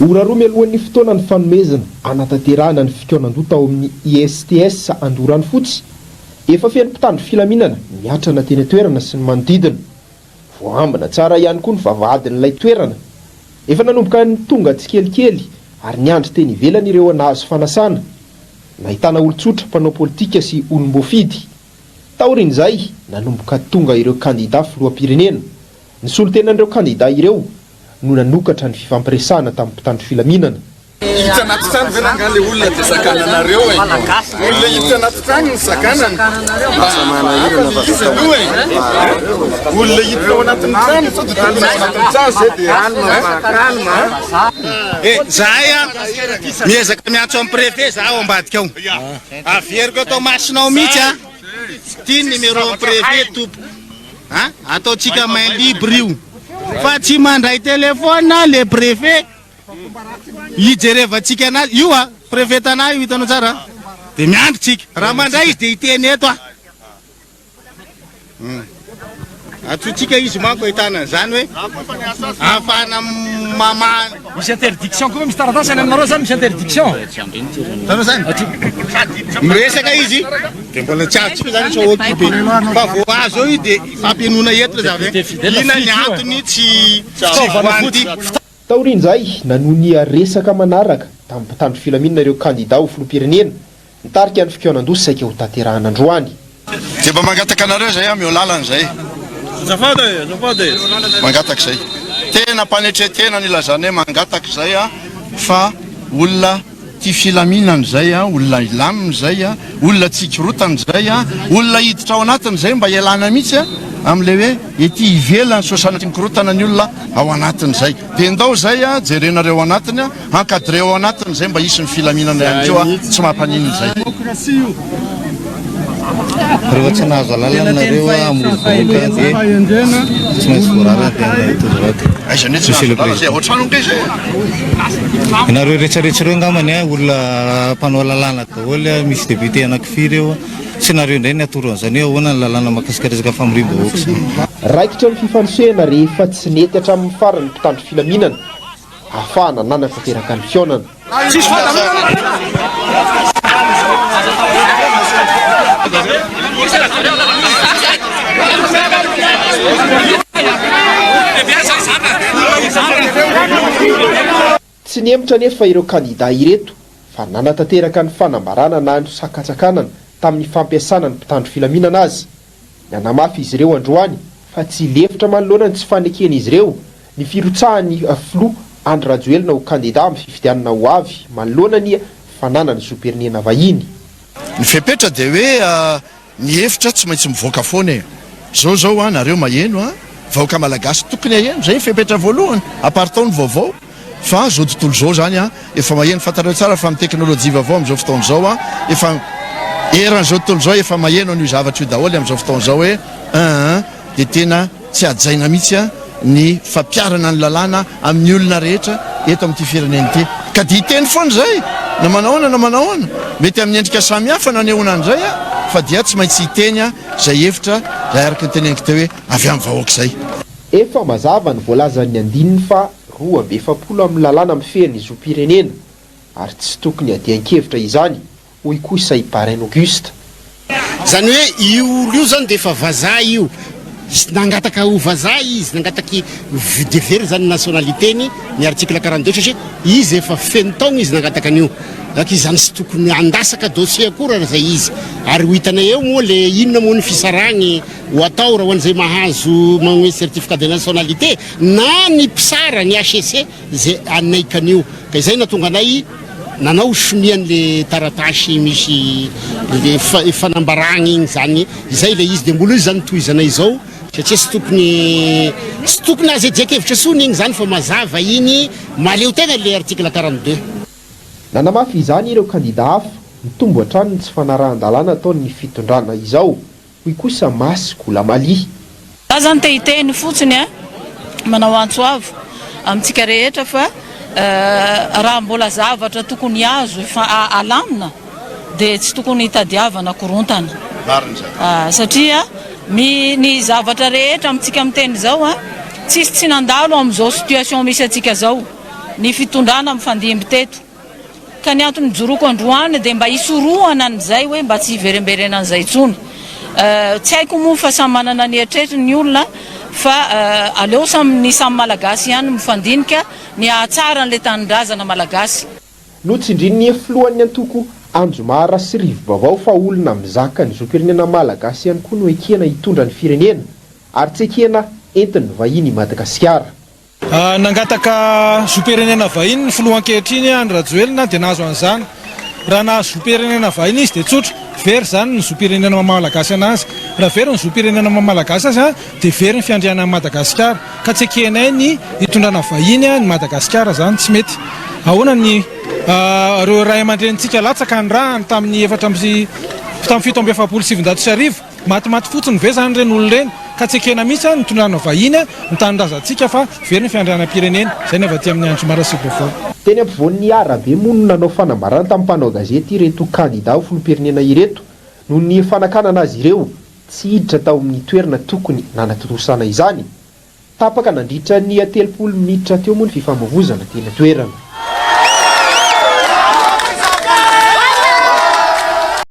Ora roa mialohan'ny fotoana ny fanomezana anatanterahana ny fikaonan-doha tao amin'ny ISTS Andorany Fotsy. Efa feno mpitandro filaminana miatrana teny toerana sy ny manodidina. Voambina tsara ihany koa ny vavahadin'ilay toerana. Efa nanomboka ny tonga tsikelikely ary niandry teny ivelany ireo nahazo fanasana. Nahitana olon-tsotra mpanao politika sy olom-boafidy. Taorin'izay nanomboka tonga ireo kandida filoham-pirenena. Ny solotenan'ireo kandida ireo no nanokatra ny fifampiresahana tamin'ny mpitandro filaminana. Hita anaty trano ve nangany le olona dia sakananareo e. Olona hita anaty trano ny sakanany. Olona hita ao anatin'ny trano sao dia tokony ao anatin'ny trano zay dia zahay miezaka miantso amin'ny préfet zaho ao ambadika ao. Averiko atao masinao mihitsy a. Ty numéro préfet tompo. Ataotsika main libre io. Fa tsy mandray telefona le préfet. Hijerevantsika anazy io a préfet tanahy io hitanao tsara. Dia miandritsika. Raha mandray izy dia hiteny eto a. Atsotsika izy manko ahitana zany hoe afahana mamana. Misy interdiction koa misy taratasy any aminareo zany misy interdiction. Tanao zany? Miresaka izy dia mbola tsy azo zany sao occupé. Fa vao azo io dia fampianona eto za avy. Ina ny antony tsy voanty. Taorin'izay nanony resaka manaraka tamin'ny mpitandro filaminana ireo kandida ho filoham-pirenena. Nitarika ny fikaonan-doha saika ho tanterahana androany. dia mba mangataka anareo zay amin'ny lalan'izay. Azafady. Mangataka izay. Tena mpanetretena nilazany hoe mangataka izay a fa olona tia filaminana izay a, olona ilamina izay a, olona tsikirotana izay a, olona hiditra ao anatiny izay mba ialana mihitsy a amin'ilay hoe ety ivelany sosana tikorotana ny olona ao anatiny izay. Dia ndao izay a jerenareo ao anatiny a, hankadreo ao anatiny izay mba hisy ny filaminana ihany koa tsy mampanino izay. Rehefa tsy nahazo alalana nareo amin'ny voaka dia tsy maintsy voarara dia tozorata. Aizany hoe tsy nahazo alalana zay ohatrano nge zay. Nareo rehetrarehetra reo angambany olona mpanao lalàna daholo misy député anankify reo. Tsy nareo indray ny atoran'izany hoe ahoana ny lalàna mahakasika resaka famoriam-bahoaka. Raikitra ny fifanosehana rehefa tsy nety hatramin'ny farany mpitandro filaminana ahafahana nanatanteraka ny fionana. Tsy niemitra nefa ireo kandida ireto fa nanatanteraka ny fanambarana na andro sakatsakanana tamin'ny fampiasana ny mpitandro filaminana azy. Nanamafy izy ireo androany fa tsy lefitra manoloana ny tsy fanekena izy ireo ny firotsahan'ny filoha Andry Rajoelina ho kandida amin'ny fifidianana ho avy manoloana ny fananany zoperenena vahiny. Ny fepetra dia hoe ny hevitra tsy maintsy mivoaka foana e. Zao nareo maheno a vahoaka malagasy tokony aheno zay fepetra voalohany apartao ny vaovao. Fa zao tontolo zao zany a efa maheno fatareo tsara fa amin'ny teknôlôjia vaovao amin'izao fotoana zao a efa eran'izao tontolo zao efa maheno ny zavatra io daholo amin'izao fotoana zao hoe dia tena tsy ajaina mihitsy a ny fampiarana ny lalàna amin'ny olona rehetra eto amin'ity firenena ity. Ka dia iteny foana zay na manahoana mety amin'ny endrika samihafa nanehoana an'izay a fa dia tsy maintsy hiteny a zay hevitra zay araka ny teneniko teo hoe avy amin'ny vahoaka izay. Efa mazava ny voalazan'ny andininy fa 270 amin'ny lalàna mifehy ny zopirenena ary tsy tokony adian-kevitra izany hoy kosa i Parrain Auguste. Zany hoe io olo io zany dia efa vazaha io. Nangataka ho vazaha izy, nangataky devery zany nationalitény ny article 42 satria izy efa feno taogna izy nangataka an'io. Dak izy zany sy tokony andasaka dossier akory raha zay izy. Ary ho hitanay eo moa le inona moa ny fisaragny ho atao raha hoan'izay mahazo magnome certificat de nationalité na ny mpisara ny HEC zay anaikan'io. Ka izay natonga anay nanao sonian'le taratasy misy le fanambaragna igny zany izay le izy dia mbola izy zany tohizanay izao satria sy tokony azy adian-kevitra sony igny zany fa mazava igny maleo tena le article 42. Nanamafy izany ireo kandida hafa mitombo hatrany ny tsy fanarahan-dalàna ataony ny fitondrana izao hoy kosa Masy Golamali. Za zany tehitehiny fotsiny a manao antsoavo amintsika rehetra fa raha mbola zavatra tokony azo efa alamina dia tsy tokony hitadiavana korontana. Satria ny zavatra rehetra amintsika miteny zao a tsisy tsy nandalo amin'izao situation misy atsika zao ny fitondrana mifandimby teto ka ny antony joroko androany dia mba hisorohana an'izay hoe mba tsy hiveremberena an'izay intsony tsy haiko moa fa samy manana ny eritreritry ny olona fa aleo ny samy malagasy ihany mifandinika ny ahatsara n'ilay tanindrazana malagasy. Notsindrin'ny filohan'ny antoko Anjomara sy Rivo-Bavao fa olona mizaka ny zoam-pirenena malagasy ihany koa no ekena hitondra ny firenena ary tsy ekena entin'ny vahiny i Madagasikara. Nangataka zoam-pirenena vahiny ny filohan-kehitriny Andry Rajoelina dia nahazo an'izany. Raha nahazo zoam-pirenena vahiny izy dia tsotra, very zany ny zoam-pirenena malagasy anazy. Raha very ny zoam-pirenena malagasy azy dia very ny fiandriana Madagasikara ka tsy ekenay ny hitondrana vahiny ny Madagasikara zany tsy mety. Ahoana ny ireo ray aman-drenitsika latsaka ny rahany tamin'ny 770 matimaty fotsiny ve zany ireny olona ireny ka tsy ekena mihitsy ny hitondrana vahiny ny tanindrazantsika fa very ny fiandrianam-pirenena zay ny avy aty amin'ny Anjomara sy Rivo-Bavao. Teny ampovoan'ny arabe moa no nanao fanambarana tamin'ny mpanao gazety ireto kandida ho filoham-pirenena ireto noho ny fanakanana azy ireo tsy hiditra tao amin'ny toerana tokony nanatotosana izany. Tapaka nandritra ny 30 minitra teo moa ny fifamoivoizana teny toerana.